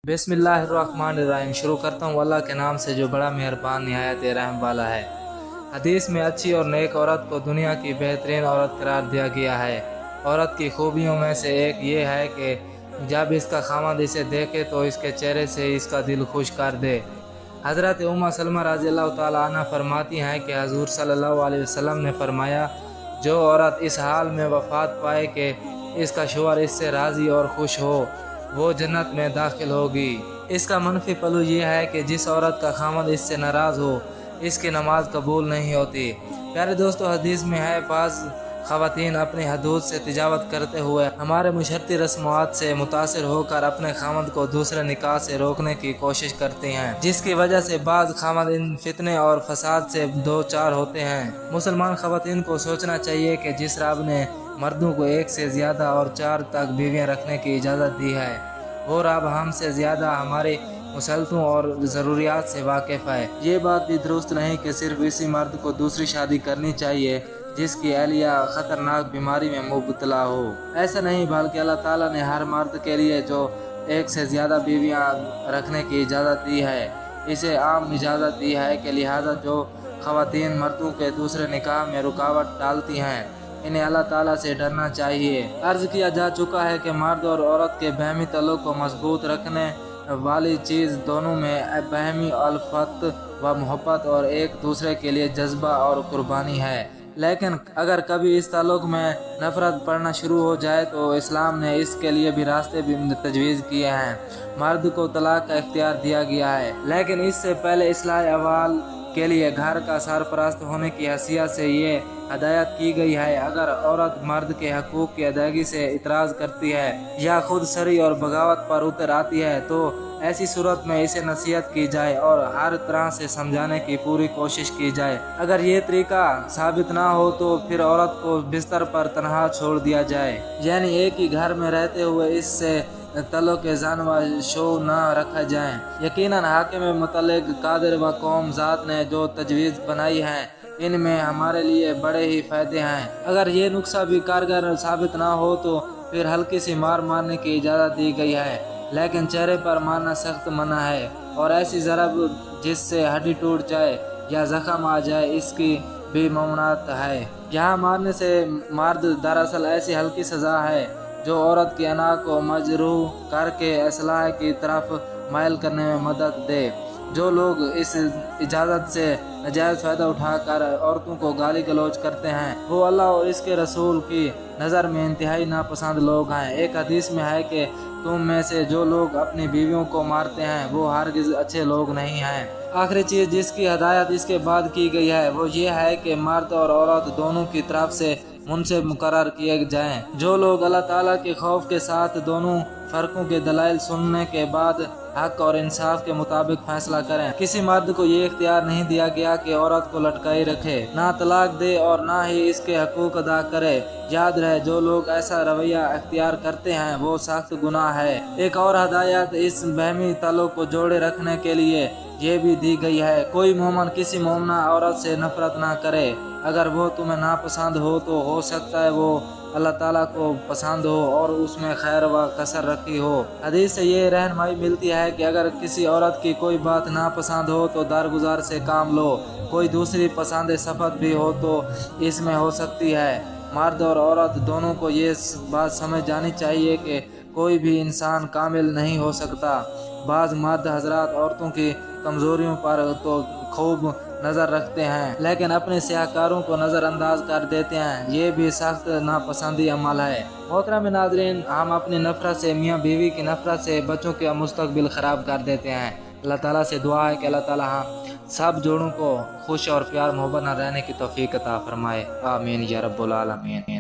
بسم اللہ الرحمن الرحیم۔ شروع کرتا ہوں اللہ کے نام سے جو بڑا مہربان نہایت رحم والا ہے۔ حدیث میں اچھی اور نیک عورت کو دنیا کی بہترین عورت قرار دیا گیا ہے۔ عورت کی خوبیوں میں سے ایک یہ ہے کہ جب اس کا خاوند اسے دیکھے تو اس کے چہرے سے اس کا دل خوش کر دے۔ حضرت ام سلمہ رضی اللہ تعالیٰ عنہ فرماتی ہیں کہ حضور صلی اللہ علیہ وسلم نے فرمایا، جو عورت اس حال میں وفات پائے کہ اس کا شوہر اس سے راضی اور خوش ہو، وہ جنت میں داخل ہوگی۔ اس کا منفی پہلو یہ ہے کہ جس عورت کا خاوند اس سے ناراض ہو، اس کی نماز قبول نہیں ہوتی۔ پیارے دوستو، حدیث میں ہے بعض خواتین اپنی حدود سے تجاوز کرتے ہوئے ہمارے معاشرتی رسومات سے متاثر ہو کر اپنے خاوند کو دوسرے نکاح سے روکنے کی کوشش کرتی ہیں، جس کی وجہ سے بعض خاوند ان فتنے اور فساد سے دو چار ہوتے ہیں۔ مسلمان خواتین کو سوچنا چاہیے کہ جس رب نے مردوں کو ایک سے زیادہ اور 4 تک بیویاں رکھنے کی اجازت دی ہے، وہ رب ہم سے زیادہ ہماری مسلطوں اور ضروریات سے واقف ہے۔ یہ بات بھی درست نہیں کہ صرف اسی مرد کو دوسری شادی کرنی چاہیے جس کی اہلیہ خطرناک بیماری میں مبتلا ہو۔ ایسا نہیں، بلکہ اللہ تعالیٰ نے ہر مرد کے لیے جو ایک سے زیادہ بیویاں رکھنے کی اجازت دی ہے، اسے عام اجازت دی ہے کہ لہٰذا جو خواتین مردوں کے دوسرے نکاح میں رکاوٹ ڈالتی ہیں، انہیں اللہ تعالیٰ سے ڈرنا چاہیے۔ عرض کیا جا چکا ہے کہ مرد اور عورت کے باہمی تعلق کو مضبوط رکھنے والی چیز دونوں میں باہمی الفت و محبت اور ایک دوسرے کے لیے جذبہ اور قربانی ہے۔ لیکن اگر کبھی اس تعلق میں نفرت پڑنا شروع ہو جائے تو اسلام نے اس کے لیے بھی راستے بھی تجویز کیے ہیں۔ مرد کو طلاق کا اختیار دیا گیا ہے، لیکن اس سے پہلے اصلاح احوال کے لیے گھر کا سرپرست ہونے کی حیثیت سے یہ ہدایت کی گئی ہے، اگر عورت مرد کے حقوق کی ادائیگی سے اعتراض کرتی ہے یا خود سری اور بغاوت پر اتر آتی ہے تو ایسی صورت میں اسے نصیحت کی جائے اور ہر طرح سے سمجھانے کی پوری کوشش کی جائے۔ اگر یہ طریقہ ثابت نہ ہو تو پھر عورت کو بستر پر تنہا چھوڑ دیا جائے، یعنی ایک ہی گھر میں رہتے ہوئے اس سے تعلق زن و شو نہ رکھا جائیں۔ یقیناً حاکم متعلق قادر و قوم ذات نے جو تجویز بنائی ہے، ان میں ہمارے لیے بڑے ہی فائدے ہیں۔ اگر یہ نسخہ بھی کارگر ثابت نہ ہو تو پھر ہلکی سی مار مارنے کی اجازت دی گئی ہے، لیکن چہرے پر مارنا سخت منع ہے، اور ایسی ضرب جس سے ہڈی ٹوٹ جائے یا زخم آ جائے، اس کی بھی ممنوعات ہے۔ یہاں مارنے سے مرد دراصل ایسی ہلکی سزا ہے جو عورت کی انا کو مجروح کر کے اصلاح کی طرف مائل کرنے میں مدد دے۔ جو لوگ اس اجازت سے ناجائز فائدہ اٹھا کر عورتوں کو گالی گلوچ کرتے ہیں، وہ اللہ اور اس کے رسول کی نظر میں انتہائی ناپسند لوگ ہیں۔ ایک حدیث میں ہے کہ تم میں سے جو لوگ اپنی بیویوں کو مارتے ہیں وہ ہرگز اچھے لوگ نہیں ہیں۔ آخری چیز جس کی ہدایت اس کے بعد کی گئی ہے وہ یہ ہے کہ مرد اور عورت دونوں کی طرف سے منصف مقرر کیے جائیں۔ جو لوگ اللہ تعالیٰ کے خوف کے ساتھ دونوں فرقوں کے دلائل سننے کے بعد حق اور انصاف کے مطابق فیصلہ کریں۔ کسی مرد کو یہ اختیار نہیں دیا گیا کہ عورت کو لٹکائی رکھے، نہ طلاق دے اور نہ ہی اس کے حقوق ادا کرے۔ یاد رہے، جو لوگ ایسا رویہ اختیار کرتے ہیں وہ سخت گناہ ہے۔ ایک اور ہدایت اس باہمی تعلق کو جوڑے رکھنے کے لیے یہ بھی دی گئی ہے، کوئی مومن کسی مومنہ عورت سے نفرت نہ کرے۔ اگر وہ تمہیں ناپسند ہو تو ہو سکتا ہے وہ اللہ تعالیٰ کو پسند ہو اور اس میں خیر و کثر رکھی ہو۔ حدیث سے یہ رہنمائی ملتی ہے کہ اگر کسی عورت کی کوئی بات ناپسند ہو تو درگزر سے کام لو، کوئی دوسری پسند صفت بھی ہو تو اس میں ہو سکتی ہے۔ مرد اور عورت دونوں کو یہ بات سمجھ جانی چاہیے کہ کوئی بھی انسان کامل نہیں ہو سکتا۔ بعض مرد حضرات عورتوں کی کمزوریوں پر تو خوب نظر رکھتے ہیں لیکن اپنے سیاہکاروں کو نظر انداز کر دیتے ہیں، یہ بھی سخت ناپسندی عمل ہے۔ محترم ناظرین، ہم اپنی نفرت سے، میاں بیوی کی نفرت سے بچوں کا مستقبل خراب کر دیتے ہیں۔ اللہ تعالیٰ سے دعا ہے کہ اللہ تعالیٰ ہم سب جوڑوں کو خوش اور پیار محبت نہ رہنے کی توفیق عطا فرمائے۔ آمین یا رب العالمین۔